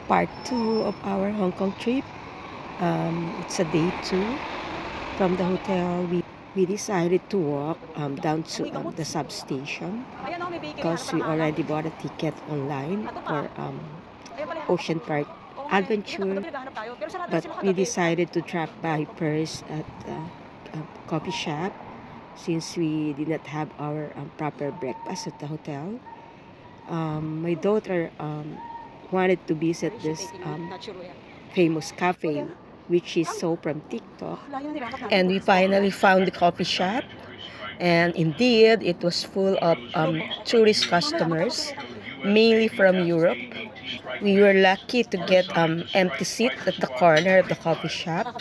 part 2 of our Hong Kong trip. It's a day 2. From the hotel, we decided to walk down to the substation because we already bought a ticket online for Ocean Park Adventure. But we decided to drop by first at a coffee shop since we did not have our proper breakfast at the hotel. My daughter wanted to visit this famous cafe which she saw from TikTok, and we finally found the coffee shop, and indeed it was full of tourist customers, mainly from Europe. We were lucky to get empty seat at the corner of the coffee shop.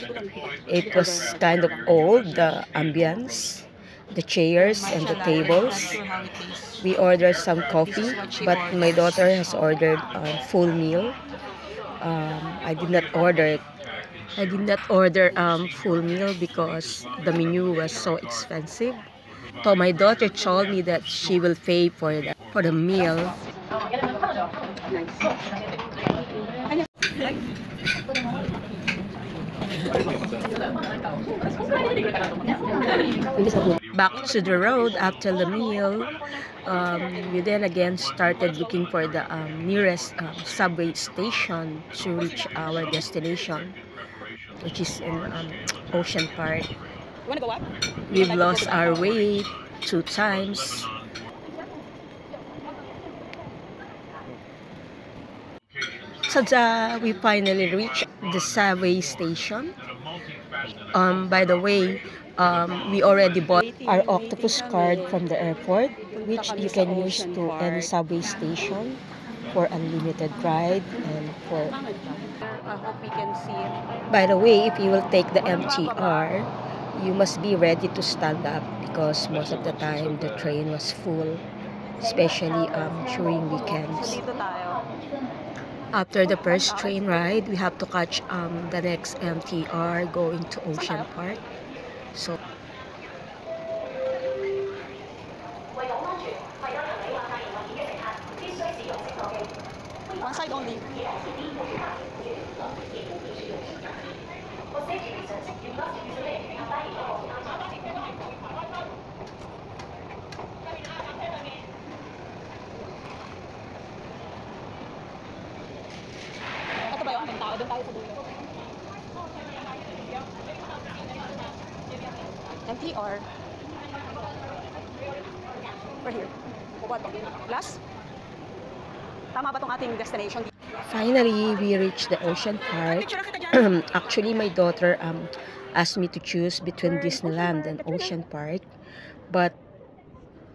It was kind of old, the ambience, the chairs and the tables. We ordered some coffee, but my daughter has ordered a full meal. I did not order full meal because the menu was so expensive. So my daughter told me that she will pay for the meal. Back to the road after the meal. We then again started looking for the nearest subway station to reach our destination, which is in Ocean Park. We've lost our way 2 times. Tada! We finally reached the subway station. By the way, we already bought our octopus card from the airport, which you can use to any subway station for unlimited ride and for... I hope we can see it. By the way, if you will take the MTR, you must be ready to stand up because most of the time the train was full, especially during weekends. After the first train ride, we have to catch the next MTR going to Ocean Park. So one side only. Ito ba yung aming tao? Doon tayo sa dulo. MTR. We're here. What? Last? Tama ba tong ating destination? Finally, we reached the Ocean Park. Actually, my daughter asked me to choose between Disneyland and Ocean Park, but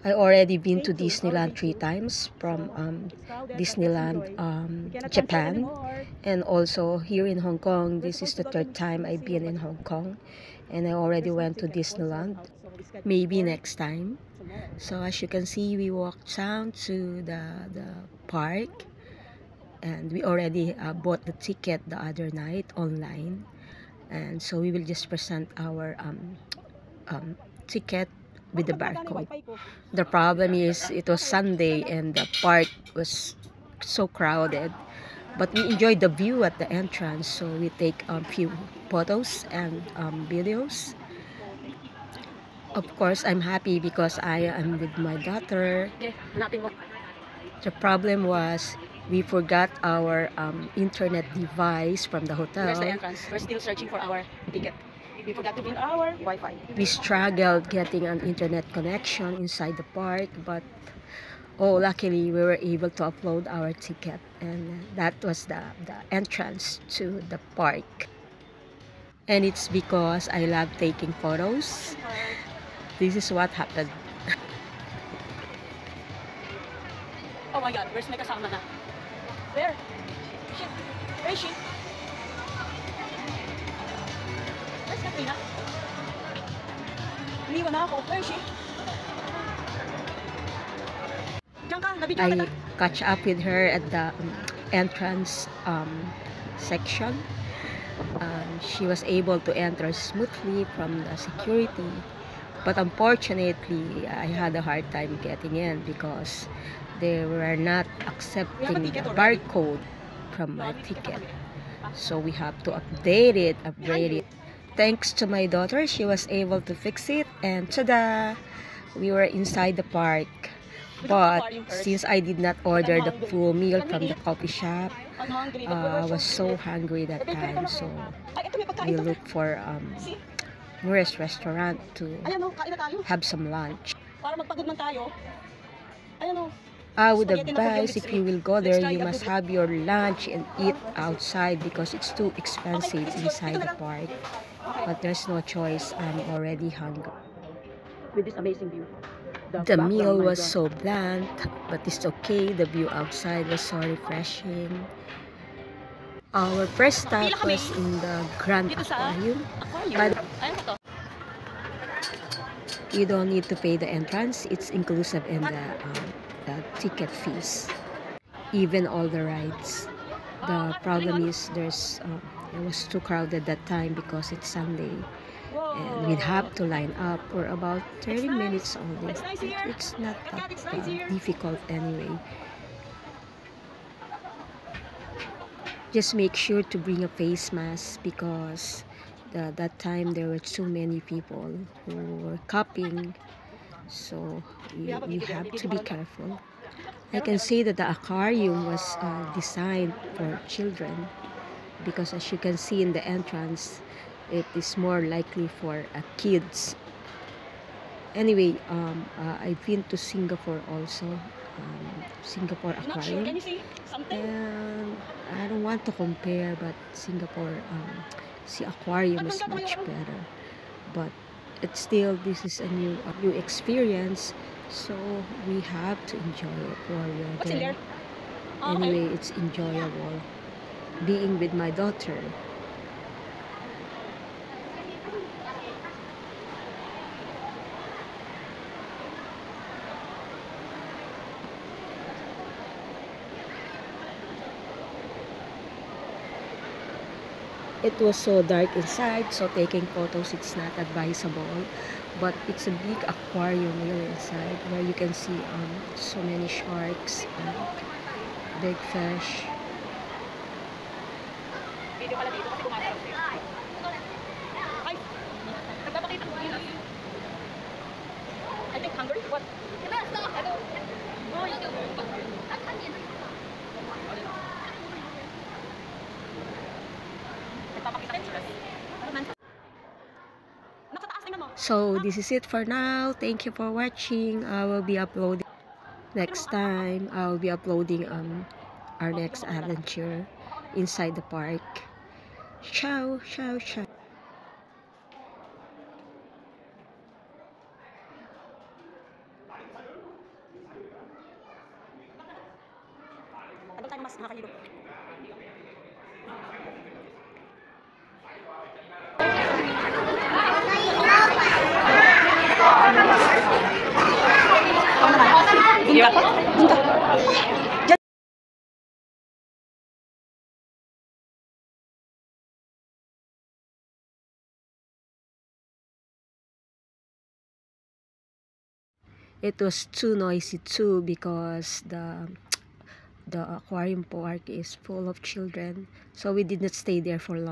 I already been to Disneyland 3 times, from Disneyland Japan, and also here in Hong Kong. This is the 3rd time I've been in Hong Kong, and I already went to Disneyland. Maybe next time. So as you can see, we walked down to the park, and we already bought the ticket the other night online, and so we will just present our ticket with the barcode. The problem is it was Sunday and the park was so crowded, but we enjoyed the view at the entrance, so we take a few photos and videos. Of course, I'm happy because I am with my daughter. The problem was we forgot our internet device from the hotel. Where's the entrance? We're still searching for our ticket. We forgot to bring our Wi-Fi. We struggled getting an internet connection inside the park, but luckily we were able to upload our ticket, and that was the entrance to the park. And it's because I love taking photos. This is what happened. Oh my God, where's my kasama na? Where? Shit. Where is she? Where's Katrina? Iniwan na ako. Where is she? Diyan ka, nabidyo ka. I catch up with her at the entrance section. She was able to enter smoothly from the security, but unfortunately I had a hard time getting in because they were not accepting the barcode. from my ticket. So we have to update it, upgrade it. Thanks to my daughter, she was able to fix it, and tada! We were inside the park. But since I did not order the full meal from the coffee shop, I was so hungry that time, so we looked for nearest restaurant to have some lunch. I would advise, if you will go there, you must have your lunch and eat outside because it's too expensive inside the park. But there's no choice, I'm already hungry. With this amazing view. The meal was so bland, but it's okay. The view outside was so refreshing. Our first stop was in the Grand Aquarium, but you don't need to pay the entrance. It's inclusive in the ticket fees, even all the rides. The problem is it was too crowded that time because it's Sunday, and we'd have to line up for about 30 minutes only. It's not that difficult anyway. Just make sure to bring a face mask because that time there were too many people who were copying, so you have to be careful. I can say that the aquarium was designed for children because, as you can see in the entrance, it is more likely for kids. Anyway, I've been to Singapore also, Singapore Aquarium, and I don't want to compare, but Singapore Sea Aquarium is much better. But it's still, this is a new experience, so we have to enjoy it while we're there. Anyway, it's enjoyable being with my daughter. It was so dark inside, so taking photos, it's not advisable. But it's a big aquarium really inside, where you can see so many sharks and big fish. I think hungry? What? So this is it for now. Thank you for watching. I will be uploading next time. I will be uploading our next adventure inside the park. Ciao, ciao, ciao. Tagal tayo mas nakakahilo. It was too noisy too because the aquarium park is full of children, so we did not stay there for long.